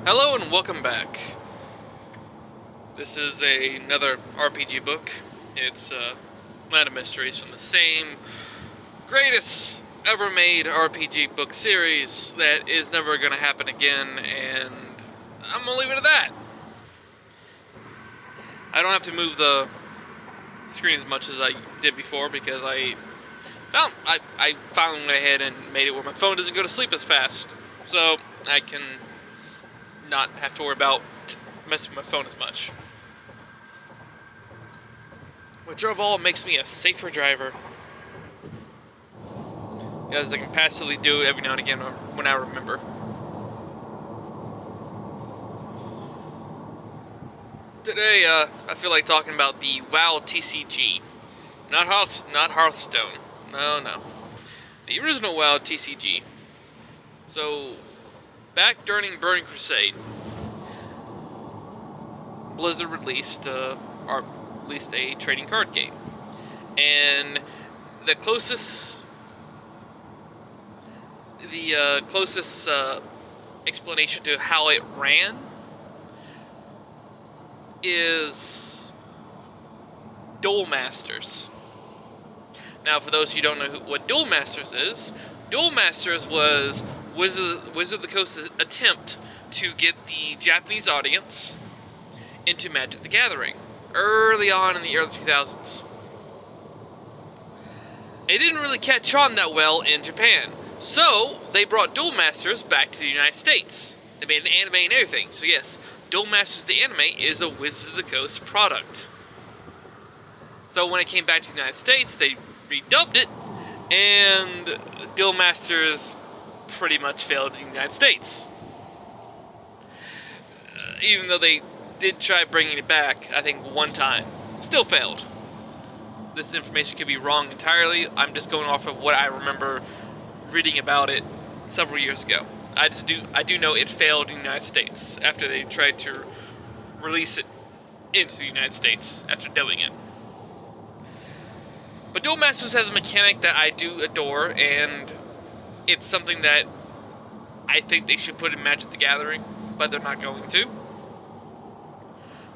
Hello and welcome back. This is another RPG book. It's Land of Mysteries from the same greatest ever made RPG book series that is never going to happen again, and I'm going to leave it at that. I don't have to move the screen as much as I did before because I finally went ahead and made it where my phone doesn't go to sleep as fast. So I can not have to worry about messing with my phone as much. Which of all makes me a safer driver. Because I can passively do it every now and again when I remember. Today, I feel like talking about the WoW TCG. Not Hearthstone. No. The original WoW TCG. So, back during Burning Crusade, Blizzard released a trading card game. And the closest explanation to how it ran is Duel Masters. Now, for those who don't know what Duel Masters is, Duel Masters was Wizard of the Coast's attempt to get the Japanese audience into Magic the Gathering early on in the early 2000s. It didn't really catch on that well in Japan, so they brought Duel Masters back to the United States. They made an anime and everything, so yes, Duel Masters the anime is a Wizards of the Coast product. So when it came back to the United States, they redubbed it, and Duel Masters pretty much failed in the United States. Even though they did try bringing it back, I think one time, still failed. This information could be wrong entirely. I'm just going off of what I remember reading about it several years ago. I do know it failed in the United States after they tried to release it into the United States after dubbing it. But Duel Masters has a mechanic that I do adore, and it's something that I think they should put in Magic the Gathering, but they're not going to.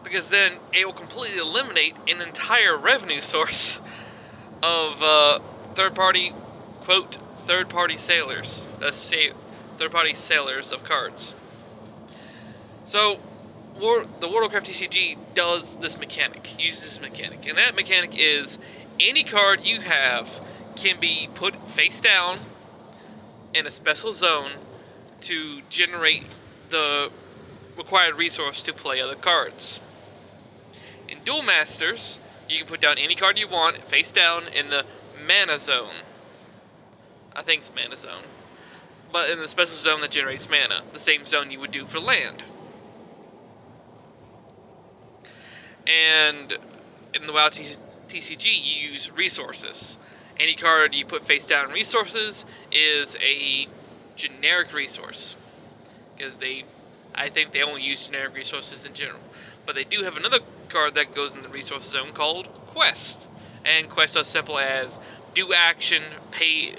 Because then it will completely eliminate an entire revenue source of third-party sailors. Third-party sailors of cards. So, the World of Warcraft TCG does this mechanic, uses this mechanic. And that mechanic is any card you have can be put face down in a special zone to generate the required resource to play other cards. In Duel Masters, you can put down any card you want face down in the mana zone. I think it's mana zone. But in the special zone that generates mana, the same zone you would do for land. And in the WoW TCG, you use resources. Any card you put face down in resources is a generic resource. Because I think they only use generic resources in general. But they do have another card that goes in the resource zone called Quest. And Quest is as simple as do action, pay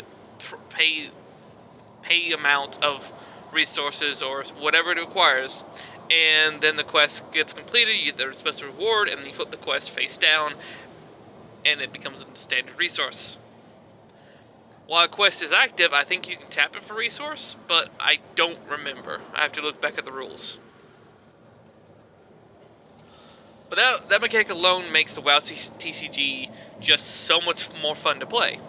amount of resources or whatever it requires, and then the quest gets completed, you get the special reward, and then you flip the quest face down, and it becomes a standard resource. While a quest is active, I think you can tap it for resource, but I don't remember. I have to look back at the rules. But that mechanic alone makes the WoW TCG just so much more fun to play.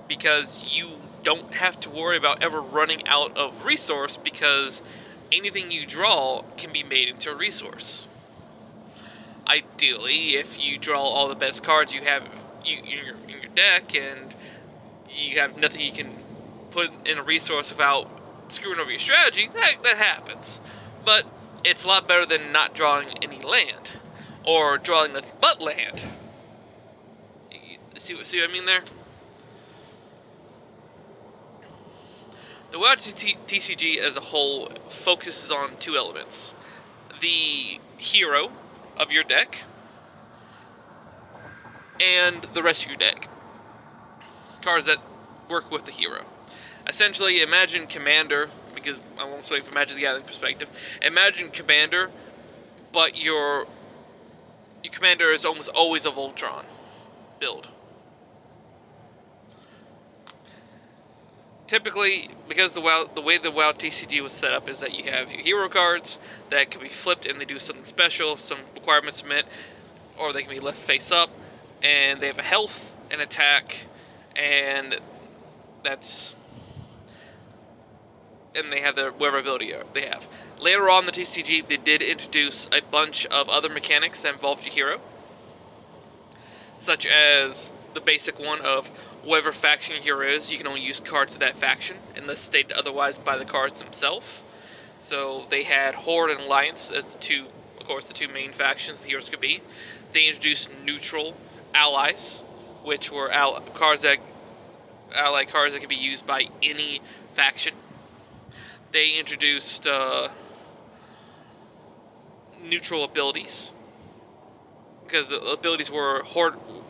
Because you don't have to worry about ever running out of resource, because anything you draw can be made into a resource. Ideally, if you draw all the best cards you have in your deck, and you have nothing you can put in a resource without screwing over your strategy, that happens. But it's a lot better than not drawing any land, or drawing nothing but land. See what I mean there? The WoW TCG as a whole focuses on two elements. The hero of your deck, and the rest of your deck. Cards that work with the hero. Essentially, imagine Commander because I won't speak from Magic the Gathering perspective. Imagine Commander, but your Commander is almost always a Voltron build. Typically, because the way the WoW TCG was set up is that you have your hero cards that can be flipped and they do something special if some requirements are met, or they can be left face up, and they have a health and attack, and they have their whatever ability they have. Later on in the TCG, they did introduce a bunch of other mechanics that involved your hero, such as the basic one of whatever faction your hero is, you can only use cards of that faction, unless stated otherwise by the cards themselves. So they had Horde and Alliance as the two main factions the heroes could be. They introduced neutral allies, which were ally cards that could be used by any faction. They introduced neutral abilities, because the abilities were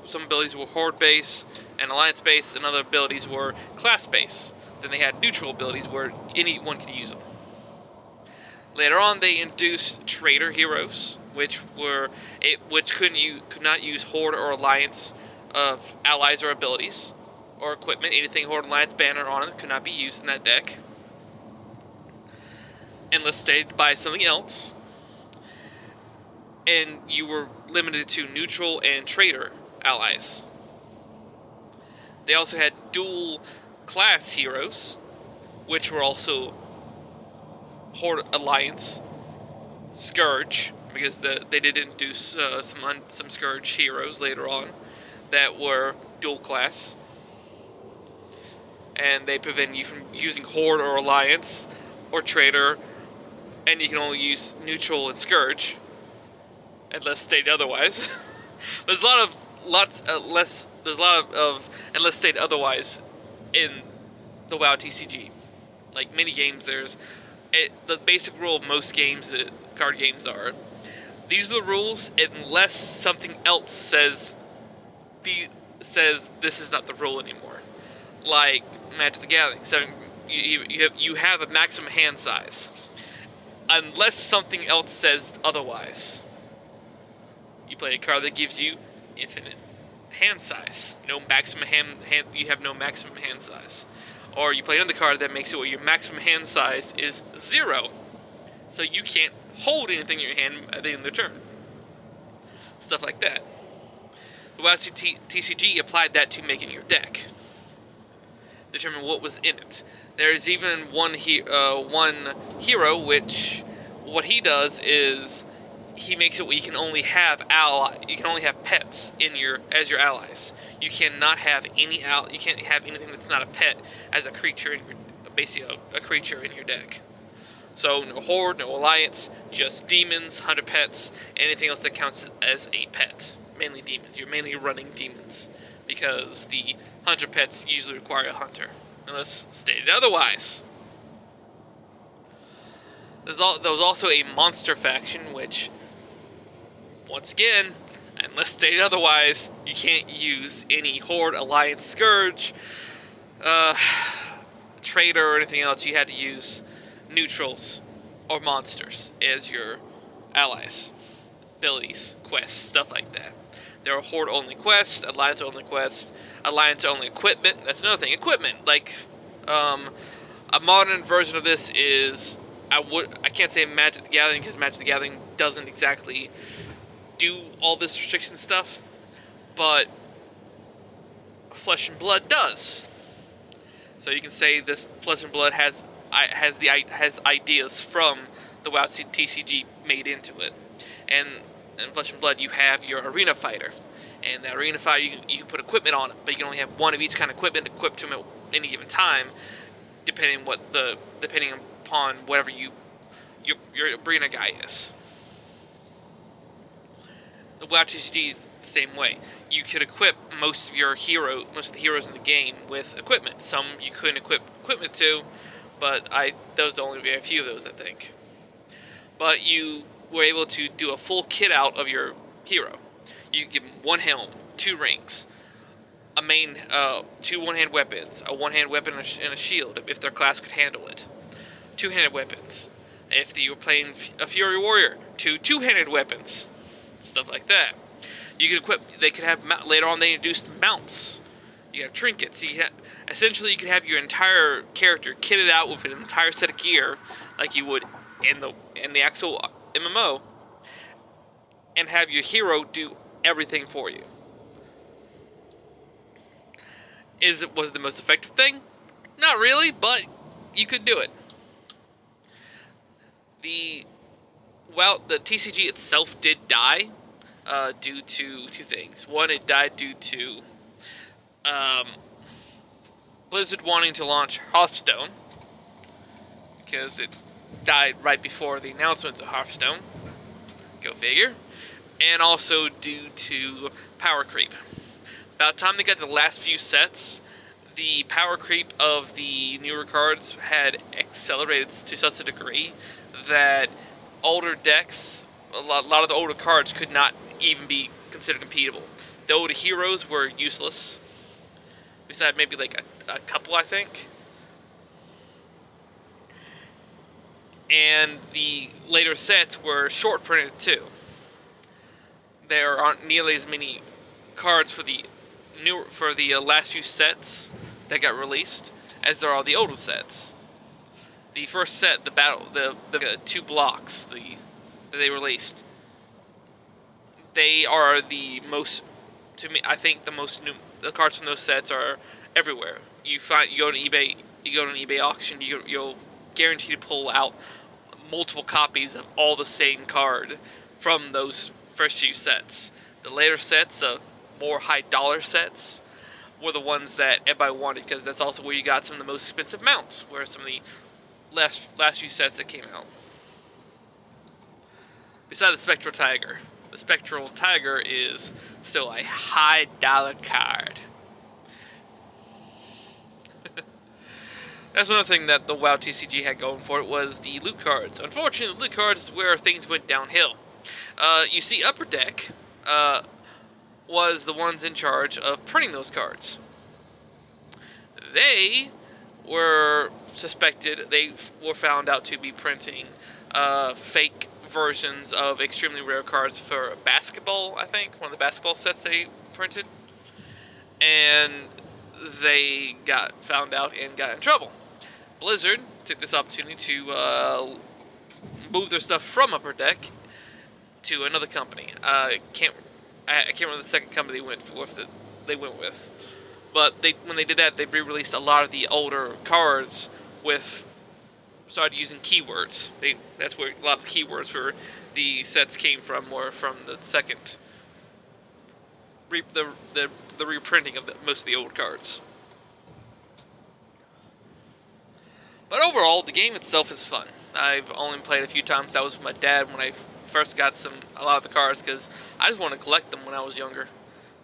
some abilities were horde base and alliance base, and other abilities were class base. Then they had neutral abilities where anyone could use them. Later on, they introduced traitor heroes, which could not use horde or alliance of allies or abilities or equipment. Anything horde alliance banner on it could not be used in that deck unless stated by something else. And you were limited to neutral and traitor allies. They also had dual class heroes, which were also Horde Alliance, Scourge, because they did introduce some Scourge heroes later on that were dual class, and they prevent you from using Horde or Alliance or Traitor, and you can only use neutral and Scourge unless stated otherwise. There's a lot of unless stated otherwise in the WoW TCG. Like many games, the basic rule of most games, card games are, these are the rules unless something else says this is not the rule anymore. Like Magic the Gathering, you have a maximum hand size unless something else says otherwise. You play a card that gives you infinite hand size. No maximum hand. You have no maximum hand size. Or you play another card that makes it where your maximum hand size is 0, so you can't hold anything in your hand at the end of the turn. Stuff like that. The WoW TCG applied that to making your deck. Determine what was in it. There's even one hero which what he does is he makes it where you can only have pets as your allies. You cannot have you can't have anything that's not a pet as a creature basically a creature in your deck. So no horde, no alliance, just demons, hunter pets, anything else that counts as a pet. Mainly demons. You're mainly running demons because the hunter pets usually require a hunter, unless stated otherwise. There was also a monster faction, which, once again, unless stated otherwise, you can't use any Horde, Alliance, Scourge, Traitor, or anything else. You had to use neutrals or monsters as your allies, abilities, quests, stuff like that. There are Horde-only quests, Alliance-only quests, Alliance-only equipment. That's another thing. Equipment, like, a modern version of this is, I can't say Magic the Gathering, because Magic the Gathering doesn't exactly do all this restriction stuff, but Flesh and Blood does. So you can say this Flesh and Blood has ideas from the WoW TCG made into it. And in Flesh and Blood, you have your arena fighter, and that arena fighter you can put equipment on him, but you can only have one of each kind of equipment equipped to him at any given time, depending upon whatever your arena guy is. The WoW TCG is the same way. You could equip most of the heroes in the game with equipment. Some you couldn't equip equipment to, but those are only very few of those, I think. But you were able to do a full kit out of your hero. You could give him one helm, 2 rings, two one-hand weapons, a one-hand weapon and a shield if their class could handle it, two-handed weapons. If you were playing a Fury Warrior, two-handed weapons, stuff like that. You could equip. They could have later on. They introduced mounts. You have trinkets. Essentially, you could have your entire character kitted out with an entire set of gear, like you would in the actual MMO, and have your hero do everything for you. Was it the most effective thing? Not really, but you could do it. The TCG itself did die due to two things. One, it died due to Blizzard wanting to hearthstone Hearthstone, because it died right before the announcement of Hearthstone. Go figure. And also due to power creep. About the time they got to the last few sets, the power creep of the newer cards had accelerated to such a degree that older decks, a lot of the older cards could not even be considered competable. The older heroes were useless. Besides maybe like a couple, I think. And the later sets were short printed too. There aren't nearly as many cards for the last few sets that got released as there are the older sets. The first set, the two blocks that they released, they are the most, to me, I think the cards from those sets are everywhere. You go to an eBay auction, you'll guarantee to pull out multiple copies of all the same card from those first few sets. The later sets, the more high dollar sets, were the ones that everybody wanted, because that's also where you got some of the most expensive mounts, where some of the last few sets that came out. Besides the Spectral Tiger. The Spectral Tiger is still a high dollar card. That's another thing that the WoW TCG had going for it, was the loot cards. Unfortunately, the loot cards is where things went downhill. You see, Upper Deck was the ones in charge of printing those cards. They were found out to be printing fake versions of extremely rare cards for basketball, I think. One of the basketball sets they printed. And they got found out and got in trouble. Blizzard took this opportunity to move their stuff from Upper Deck to another company. I can't remember the second company they went with. But when they did that, they re-released a lot of the older cards started using keywords. That's where a lot of the keywords for the sets came from, or from the second the reprinting of most of the old cards. But overall, the game itself is fun. I've only played a few times. That was with my dad when I first got a lot of the cards, because I just wanted to collect them when I was younger.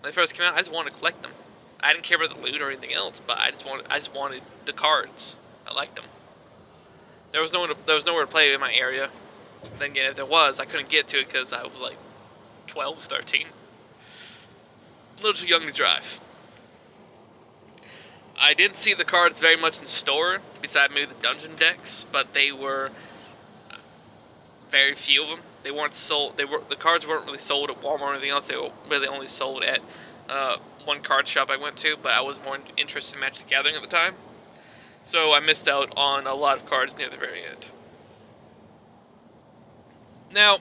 When they first came out, I just wanted to collect them. I didn't care about the loot or anything else, but I just wanted the cards. I liked them. There was nowhere to play in my area. Then again, if there was, I couldn't get to it because I was like 12, 13. A little too young to drive. I didn't see the cards very much in store, besides maybe the dungeon decks, but they were very few of them. They weren't sold. The cards weren't really sold at Walmart or anything else. They were really only sold at one card shop I went to, but I was more interested in Magic the Gathering at the time, so I missed out on a lot of cards near the very end. Now,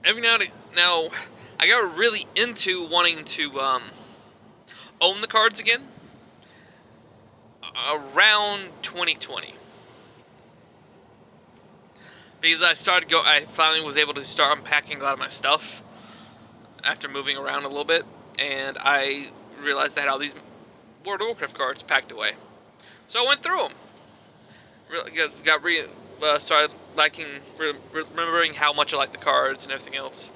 every now and now, I got really into wanting to own the cards again around 2020. Because I finally was able to start unpacking a lot of my stuff after moving around a little bit, and I realized I had all these World of Warcraft cards packed away. So I went through them. Started liking, remembering how much I liked the cards and everything else.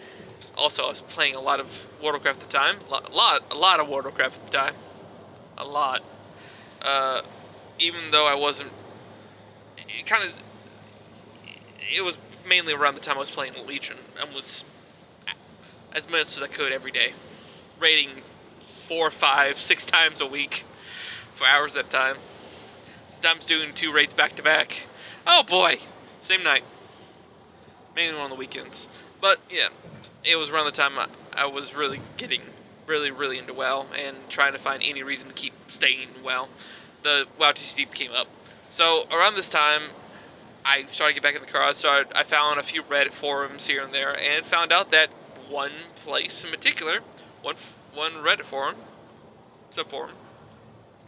Also, I was playing a lot of World of Warcraft at the time. A lot of World of Warcraft at the time. A lot. Even though I wasn't... It was mainly around the time I was playing Legion, and was as much as I could every day. Raiding 4, 5, 6 times a week for hours at a time. Sometimes doing 2 raids back to back. Oh boy, same night. Mainly on the weekends. But yeah, it was around the time I was really getting really into WoW and trying to find any reason to keep staying in WoW. The WoW TCG came up. So around this time, I started to get back in the car. I found a few Reddit forums here and there, and found out that one place in particular, one Reddit forum,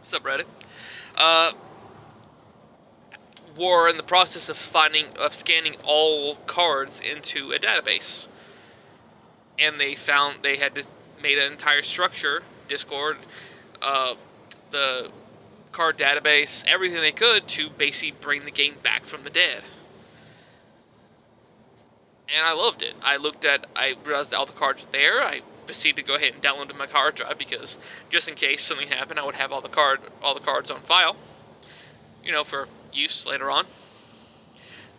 subreddit, uh, were in the process of scanning all cards into a database, and they found they had made an entire structure, Discord, the card database, everything they could to basically bring the game back from the dead. And I loved it. I realized that all the cards were there. I proceeded to go ahead and download to my hard drive because just in case something happened, I would have all the cards on file, for use later on.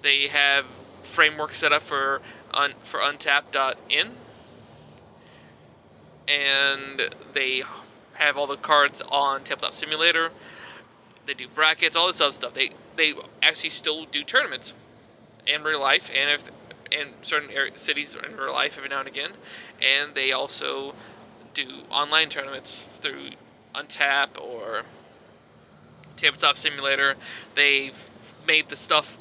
They have framework set up for Untap.in, and they have all the cards on Tabletop Simulator. They do brackets, all this other stuff. They actually still do tournaments in real life, and in certain cities in real life every now and again. And they also do online tournaments through Untap or Tabletop Simulator. They've made the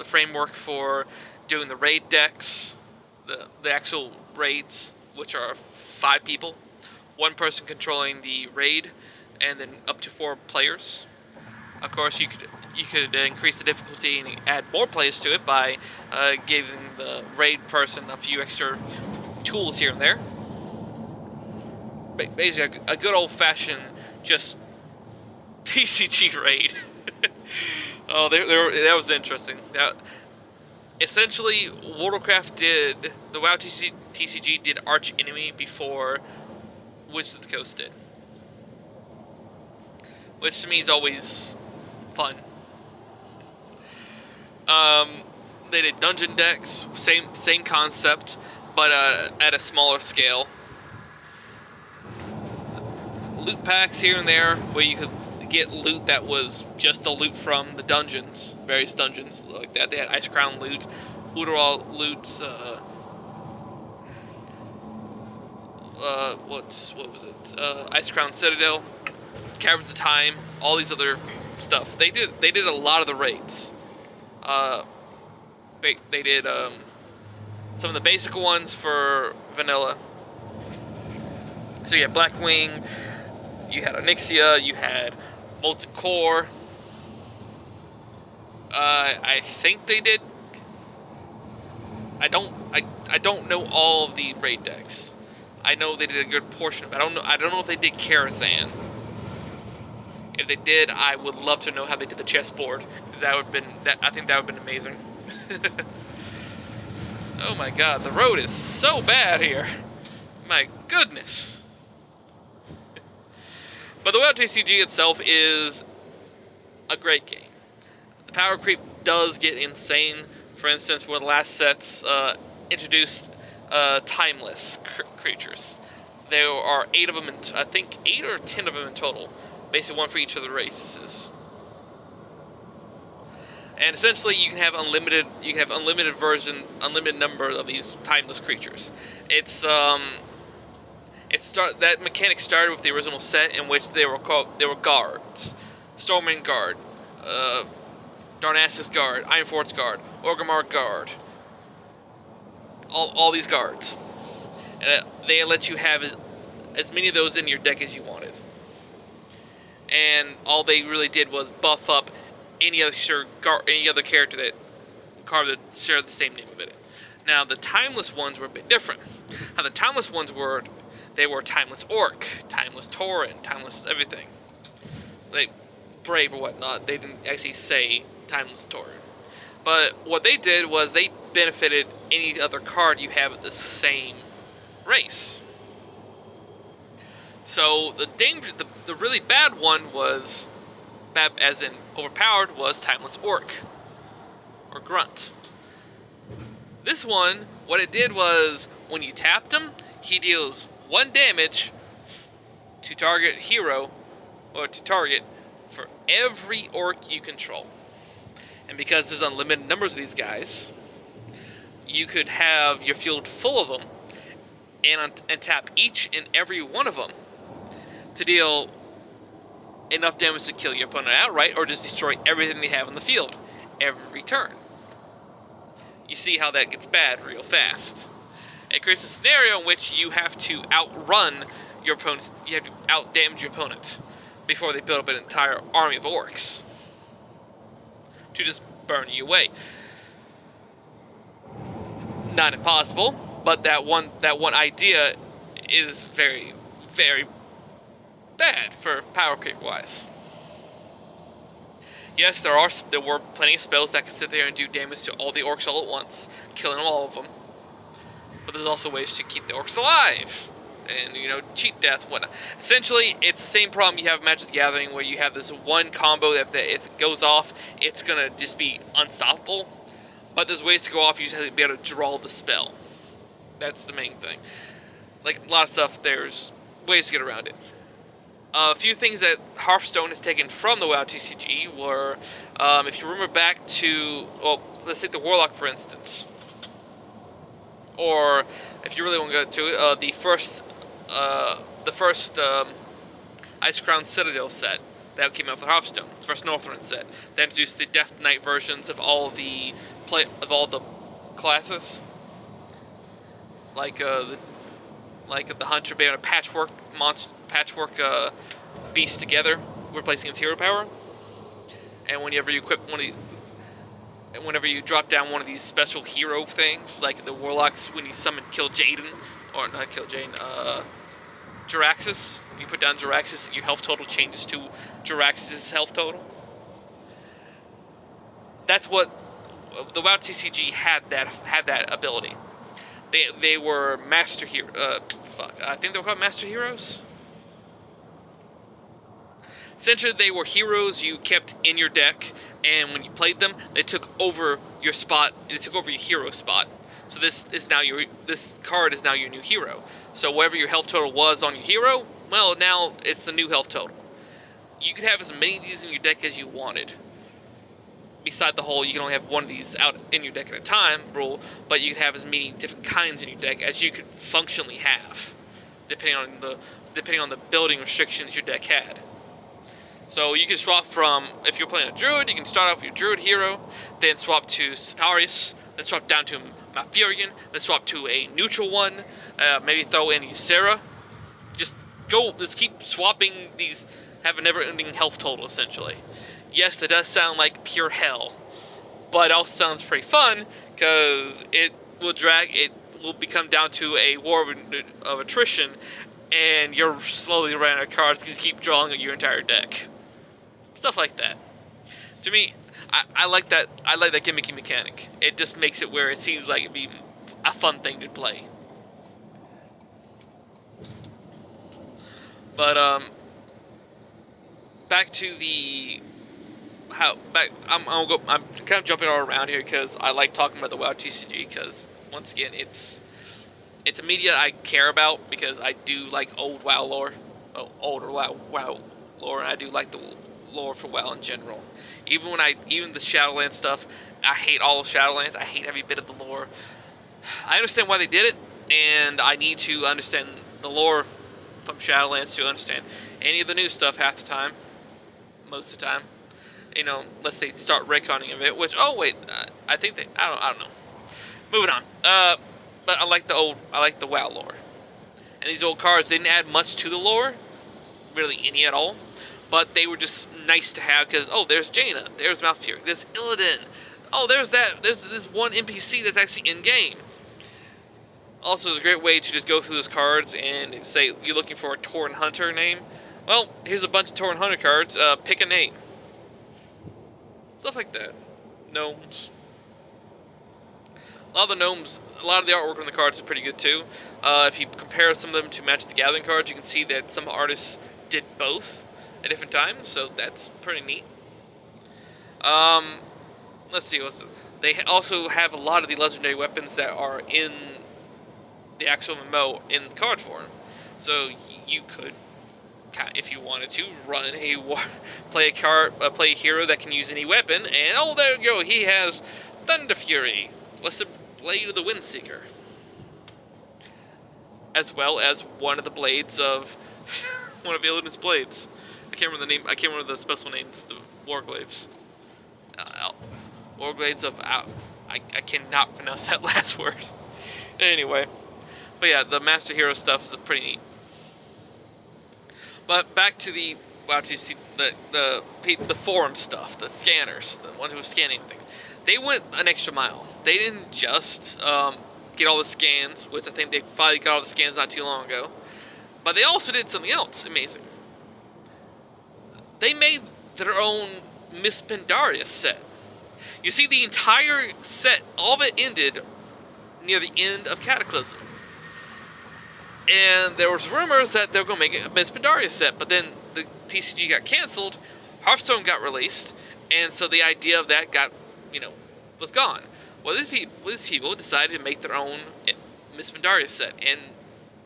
framework for doing the raid decks, the actual raids, which are 5 people, 1 person controlling the raid, and then up to 4 players. Of course, you could increase the difficulty and add more players to it by giving the raid person a few extra tools here and there. Basically, a good old-fashioned just TCG raid. Oh, that was interesting. Essentially, World of Warcraft the WoW TCG did Arch Enemy before Wizards of the Coast did, which to me is always fun. They did dungeon decks, same concept, but at a smaller scale. Loot packs here and there where you could get loot that was just the loot from the dungeons, various dungeons like that. They had Ice Crown loot, Udoral loot, what was it? Ice Crown Citadel, Caverns of Time, all these other stuff. They did a lot of the raids. They did some of the basic ones for vanilla. So you had Blackwing, you had Onyxia, you had Molten Core. I think they did. I don't know all of the raid decks. I know they did a good portion of it. I don't know if they did Karazhan. If they did, I would love to know how they did the chessboard, because I think that would have been amazing. Oh my god, the road is so bad here. My goodness. But the WoW TCG itself is a great game. The power creep does get insane. For instance, one of the last sets introduced timeless creatures. There are 8 of them, I think 8 or 10 of them in total. Basically, 1 for each of the races. And essentially, you can have unlimited number of these timeless creatures. That mechanic started with the original set, in which they were guards, Stormwind Guard, Darnassus Guard, Ironforge Guard, Orgrimmar Guard, all these guards, and they let you have as many of those in your deck as you wanted. And all they really did was buff up any other character card that shared the same name of it. Now the timeless ones were a bit different. How the timeless ones were, they were timeless orc, timeless tauren, timeless everything. Like brave or whatnot. They didn't actually say timeless tauren. But what they did was they benefited any other card you have of the same race. So the really bad one was, bad as in overpowered, was timeless orc or grunt. This one, what it did was, when you tapped him, he deals 1 damage to target hero, or to target, for every orc you control. And because there's unlimited numbers of these guys, you could have your field full of them and tap each and every one of them to deal enough damage to kill your opponent outright, or just destroy everything they have on the field every turn. You see how that gets bad real fast. It creates a scenario in which you have to outrun your opponents, you have to outdamage your opponent before they build up an entire army of orcs to just burn you away. Not impossible, but that one idea is very, very bad for power creep wise. Yes, there were plenty of spells that could sit there and do damage to all the orcs all at once, killing all of them. But there's also ways to keep the orcs alive, and cheat death and whatnot. Essentially, it's the same problem you have in Magic the Gathering, where you have this one combo that if it goes off, it's gonna just be unstoppable. But there's ways to go off. You just have to be able to draw the spell. That's the main thing. Like a lot of stuff, there's ways to get around it. A few things that Hearthstone has taken from the WoW TCG were, if you remember back to, well, let's take the Warlock for instance, or if you really want to go to it, the first Ice Crown Citadel set that came out for Hearthstone, the first Northrend set, that introduced the Death Knight versions of all the classes, like the Hunter being a patchwork beast together, replacing its hero power. And whenever you equip whenever you drop down one of these special hero things, like the Warlocks, when you summon Jaraxxus, you put down Jaraxxus, your health total changes to Jaraxxus' health total. That's what the WoW TCG had that ability. They were master hero. I think they were called master heroes. Essentially, they were heroes you kept in your deck, and when you played them, they took over your spot. They took over your hero spot. So this card is now your new hero. So whatever your health total was on your hero, well, now it's the new health total. You could have as many of these in your deck as you wanted. Beside the whole, you can only have one of these out in your deck at a time rule, but you could have as many different kinds in your deck as you could functionally have, depending on the building restrictions your deck had. So you can swap from, if you're playing a druid, you can start off with your druid hero, then swap to Cenarius, then swap down to Malfurion, then swap to a neutral one, maybe throw in Ysera. Just keep swapping these, have a never-ending health total, essentially. Yes, that does sound like pure hell, but it also sounds pretty fun, because it will become down to a war of attrition, and you're slowly running out of cards because you keep drawing your entire deck. Stuff like that. To me, I like that. I like that gimmicky mechanic. It just makes it where it seems like it'd be a fun thing to play. But back to the I'm kind of jumping all around here because I like talking about the WoW TCG because once again it's a media I care about because I do like old WoW lore, older WoW lore, and I do like the lore for WoW in general. Even the Shadowlands stuff, I hate all of Shadowlands. I hate every bit of the lore. I understand why they did it, and I need to understand the lore from Shadowlands to understand any of the new stuff half the time, most of the time. Unless they start retconning of it, which, I don't know. Moving on. But I like the WoW lore. And these old cards didn't add much to the lore, really any at all, but they were just nice to have because, there's Jaina, there's Malfurion, there's Illidan, there's this one NPC that's actually in-game. Also, it's a great way to just go through those cards and say you're looking for a Tauren Hunter name. Well, here's a bunch of Tauren Hunter cards, pick a name. Stuff like that. Gnomes. A lot of the artwork on the cards is pretty good too. If you compare some of them to Magic the Gathering cards, you can see that some artists did both at different times, so that's pretty neat. Let's see, they also have a lot of the legendary weapons that are in the actual MMO in card form. So you could if you wanted to run play a hero that can use any weapon, and oh, there you go, he has Thunder Fury, Blessed Blade of the Windseeker, as well as one of the blades of one of Illidan's blades. I can't remember the name. I can't remember the special name for the Warglaives. Warglaives of I cannot pronounce that last word. Anyway, but yeah, the Master Hero stuff is pretty neat. But back to the the forum stuff, the scanners, the ones who were scanning things. They went an extra mile. They didn't just get all the scans, which I think they finally got all the scans not too long ago, but they also did something else amazing. They made their own Miss Pandaria set. You see, the entire set, all of it ended near the end of Cataclysm. And there was rumors that they were going to make a Miss Pandaria set, but then the TCG got canceled, Hearthstone got released, and so the idea of that was gone. Well, these people decided to make their own Miss Pandaria set, and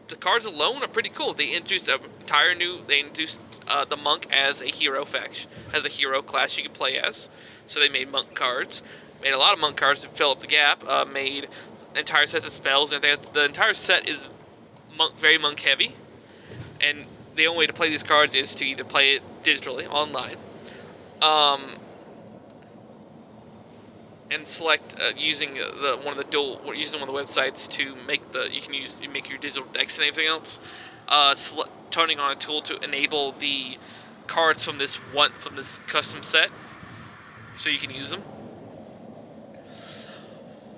the cards alone are pretty cool. They introduced the monk as a hero faction, as a hero class you can play as. So they made monk cards, made a lot of monk cards to fill up the gap, made entire sets of spells, and the entire set is very monk heavy. And the only way to play these cards is to either play it digitally online, and select using one of the websites to make your digital decks and everything else. Turning on a tool to enable the cards from this custom set, so you can use them.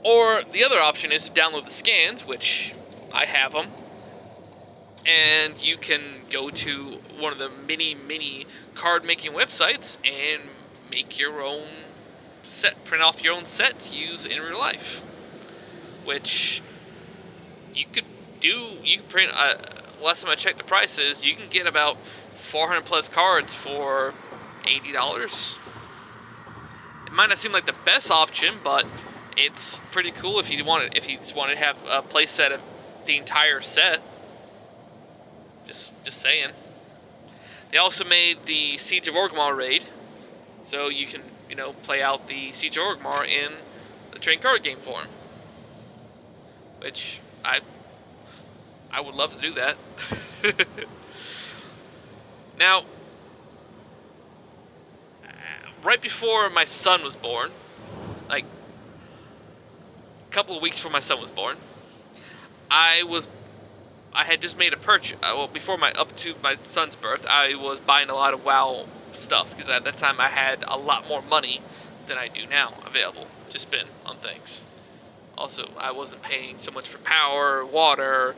Or the other option is to download the scans, which I have them, and you can go to one of the many card making websites and make your own set, print off your own set to use in real life, which you could do. You can print. Last time I checked the prices, you can get about 400 plus cards for $80. It might not seem like the best option, but it's pretty cool if you just want to have a play set of the entire set. Just saying. They also made the Siege of Orgrimmar raid, so you can play out the Siege of Orgrimmar in the trading card game form, which I would love to do that. Now, right before my son was born, like a couple of weeks before my son was born, I had just made a purchase. Up to my son's birth, I was buying a lot of WoW stuff, because at that time I had a lot more money than I do now available to spend on things. Also, I wasn't paying so much for power, water,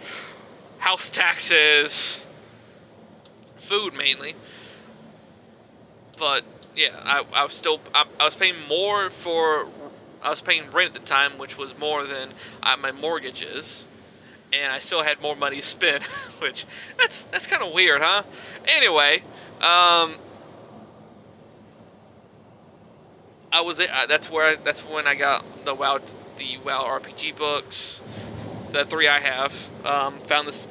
house taxes, food mainly. But yeah, I was paying more for. I was paying rent at the time, which was more than my mortgage is, and I still had more money to spend, which that's kind of weird, huh? Anyway, that's when I got the WoW RPG books, the 3 I have. Found this,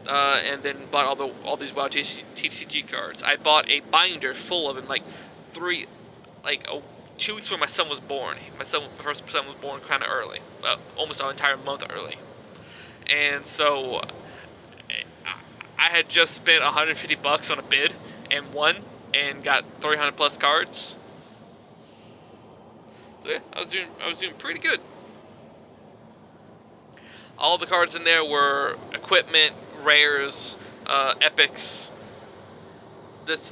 and then bought all these WoW TCG cards. I bought a binder full of them, 2 weeks before my son was born. My first son was born kind of early, almost an entire month early, and so I had just spent $150 on a bid and won, and got 300 plus cards. So yeah, I was doing pretty good. All the cards in there were equipment, rares, epics. This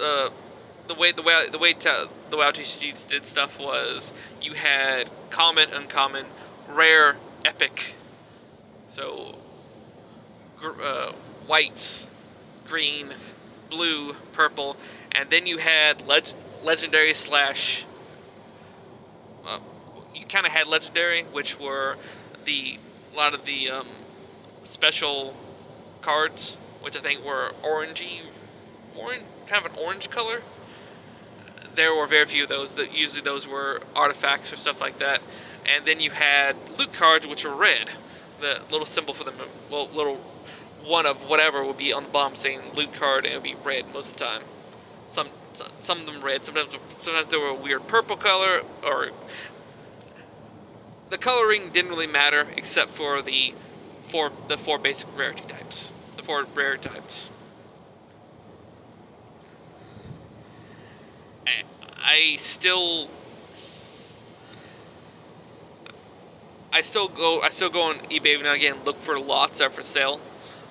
the way the WoW TCGs did stuff was you had common, uncommon, rare, epic. So white, green, blue, purple, and then you had legendary slash. You kind of had legendary, which were a lot of the special cards, which I think were orange, kind of an orange color. There were very few of those. Usually those were artifacts or stuff like that. And then you had loot cards, which were red. The little symbol for them, little one of whatever will be on the bottom saying loot card, and it'll be red most of the time. Some of them red. Sometimes they were a weird purple color, or the coloring didn't really matter except for the four basic rarity types. The four rare types. I still go on eBay every now and again and look for lots that are for sale.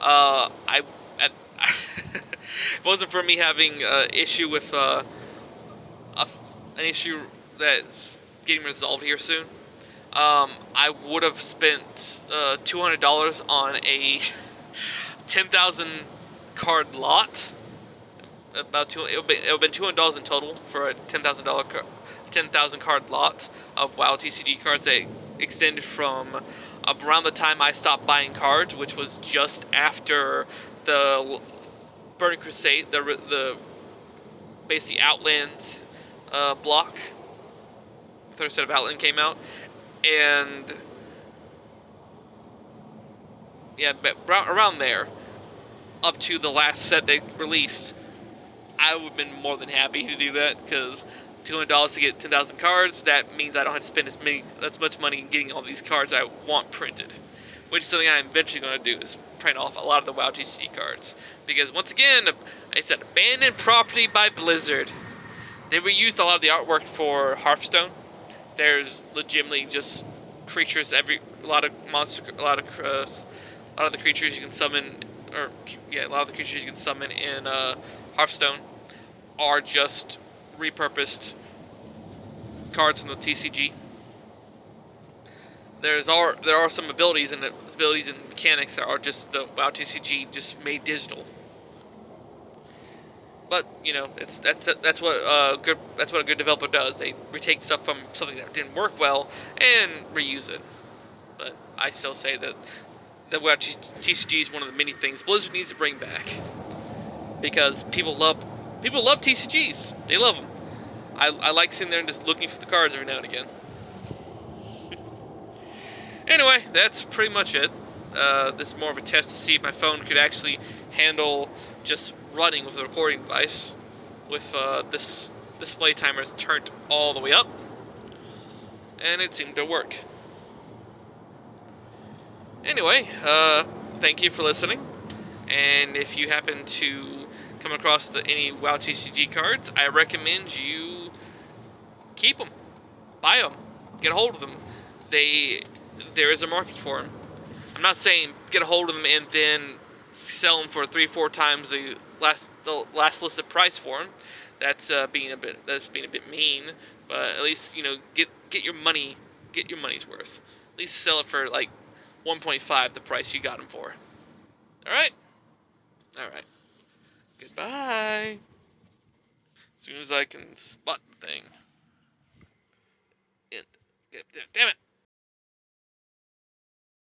If it wasn't for me having an issue with an issue that's getting resolved here soon, I would have spent $200 on a 10,000 card lot. It would have been $200 in total for a $10,000 card lot of WoW TCG cards that extended from around the time I stopped buying cards, which was just after the Burning Crusade, the basically Outlands block. The third set of Outland came out, and yeah, but around there, up to the last set they released, I would have been more than happy to do that, because $200 to get 10,000 cards, that means I don't have to spend as much money getting all these cards I want printed, which is something I'm eventually going to do, is print off a lot of the WoW TCG cards, because once again, it's an abandoned property by Blizzard. They reused a lot of the artwork for Hearthstone. There's legitimately just creatures, a lot of the creatures you can summon, a lot of the creatures you can summon in Hearthstone are just repurposed cards from the TCG. There are some abilities and mechanics that are just the WoW TCG just made digital. But that's what a good developer does. They retake stuff from something that didn't work well and reuse it. But I still say that the WoW TCG is one of the many things Blizzard needs to bring back, because people love TCGs. They love them. I like sitting there and just looking for the cards every now and again. Anyway, that's pretty much it. This is more of a test to see if my phone could actually handle just running with a recording device with this display timers turned all the way up, and it seemed to work. Anyway, thank you for listening, and if you happen to come across any WoW TCG cards, I recommend you keep them, buy them, get a hold of them. There is a market for them. I'm not saying get a hold of them and then sell them for 3-4 times the last listed price for them. That's being a bit mean. But at least get your money's worth. At least sell it for like 1.5 the price you got them for. All right. Goodbye. As soon as I can spot the thing. Damn it.